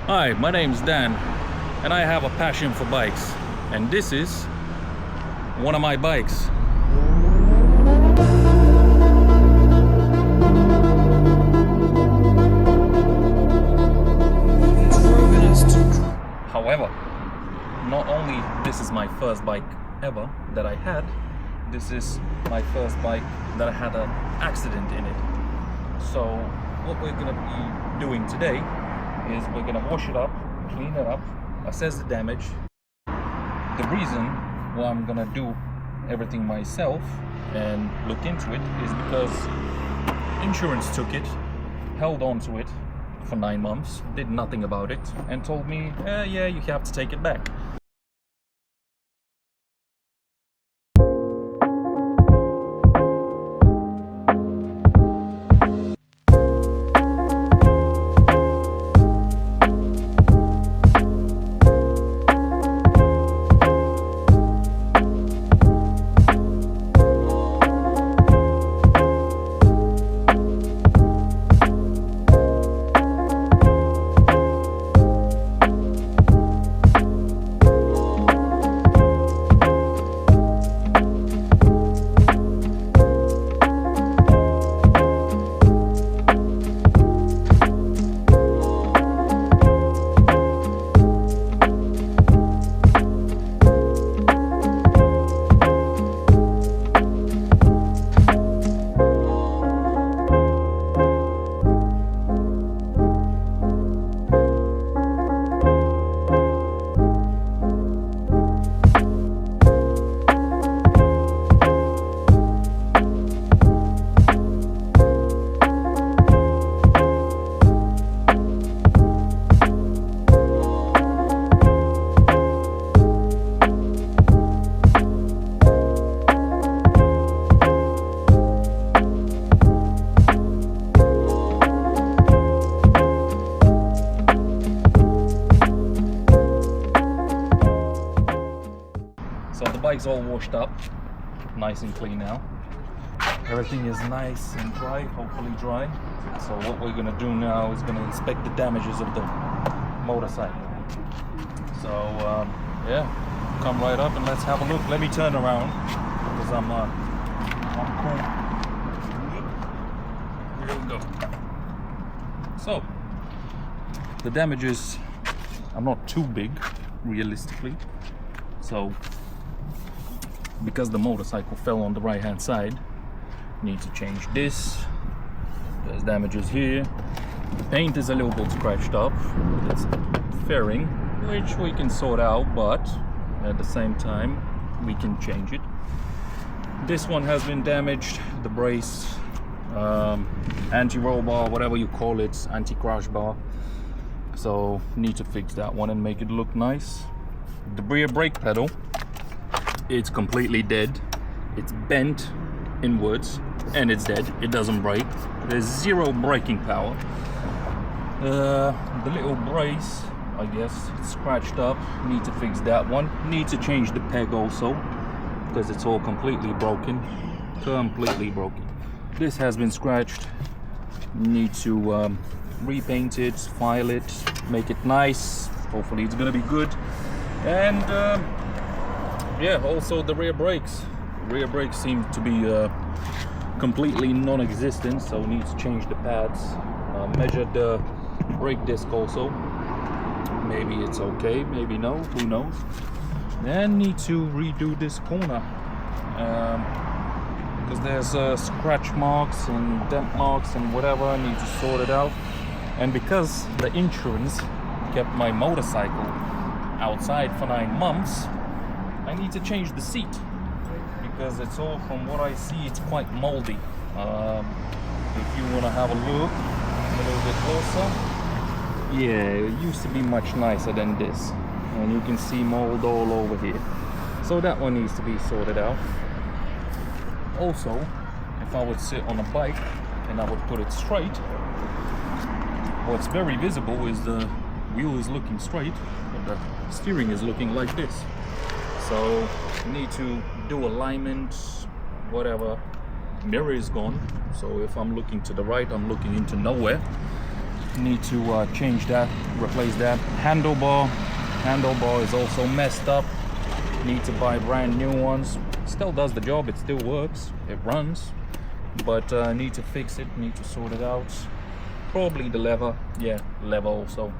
Hi, my name's Dan, and I have a passion for bikes, and this is one of my bikes. However, not only this is my first bike ever that I had, this is my first bike that I had an accident in it. So what we're gonna be doing today is we're gonna wash it up, clean it up, assess the damage. The reason why I'm gonna do everything myself and look into it is because insurance took it, held on to it for 9 months, did nothing about it, and told me, yeah, you have to take it back. So the bike's all washed up, nice and clean now. Everything is nice and dry, hopefully dry. So what we're gonna do now is gonna inspect the damages of the motorcycle. So yeah, come right up and let's have a look. Let me turn around because I'm cool. Here we go. So the damages are not too big, realistically. So because the motorcycle fell on the right hand side, need to change this. There's damages here. The paint is a little bit scratched up. It's fairing, which we can sort out, but at the same time we can change it. This one has been damaged, the brace, anti-roll bar, whatever you call it, anti-crash bar. So need to fix that one and make it look nice. The rear brake pedal, it's completely dead. It's bent inwards and it's dead. It doesn't brake. There's zero braking power. The little brace, I guess, it's scratched up. Need to fix that one. Need to change the peg also because it's all completely broken. Completely broken. This has been scratched. Need to repaint it, file it, make it nice. Hopefully it's gonna be good. And yeah, also the rear brakes. Rear brakes seem to be completely non-existent, so need to change the pads. Measure the brake disc also. Maybe it's okay, maybe no, who knows. And need to redo this corner because there's scratch marks and dent marks and whatever. I need to sort it out. And because the insurance kept my motorcycle outside for 9 months, I need to change the seat because it's all, from what I see, it's quite moldy. If you want to have a look a little bit closer, yeah, it used to be much nicer than this, and you can see mold all over here. So that one needs to be sorted out. Also, if I would sit on a bike and I would put it straight, what's very visible is the wheel is looking straight, but the steering is looking like this. So you need to do alignment, whatever. Mirror is gone, so if I'm looking to the right, I'm looking into nowhere. need to change that, replace that. Handlebar is also messed up, need to buy brand new ones. Still does the job, it still works, it runs, but need to fix it, need to sort it out. Probably the lever, yeah, lever also,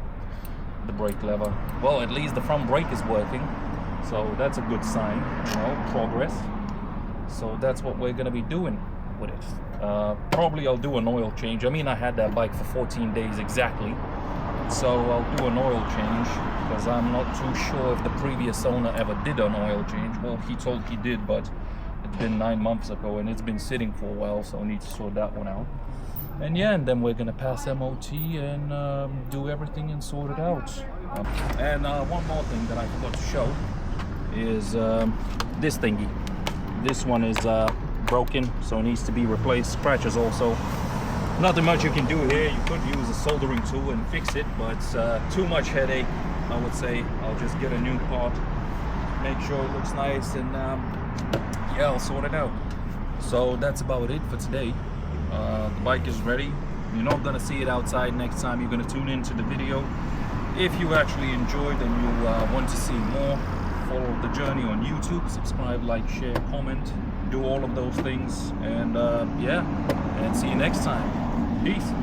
the brake lever. Well, at least the front brake is working, so that's a good sign, you know, progress. So that's what we're gonna be doing with it. Probably I'll do an oil change. I mean, I had that bike for 14 days exactly, so I'll do an oil change, because I'm not too sure if the previous owner ever did an oil change. Well, he told he did, but it's been 9 months ago and it's been sitting for a while, so I need to sort that one out. And yeah, and then we're gonna pass MOT and do everything and sort it out. And one more thing that I forgot to show is this thingy. This one is broken, so it needs to be replaced. Scratches also. Nothing much you can do here. You could use a soldering tool and fix it, but too much headache, I would say. I'll just get a new part, make sure it looks nice, and yeah, I'll sort it out. So that's about it for today. The bike is ready. You're not gonna see it outside next time. You're gonna tune into the video. If you actually enjoyed and you want to see more, follow the journey on YouTube, subscribe, like, share, comment, do all of those things, and yeah, and see you next time. Peace.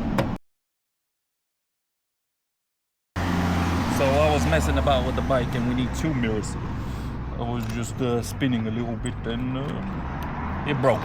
So I was messing about with the bike and we need 2 mirrors. I was just spinning a little bit and it broke.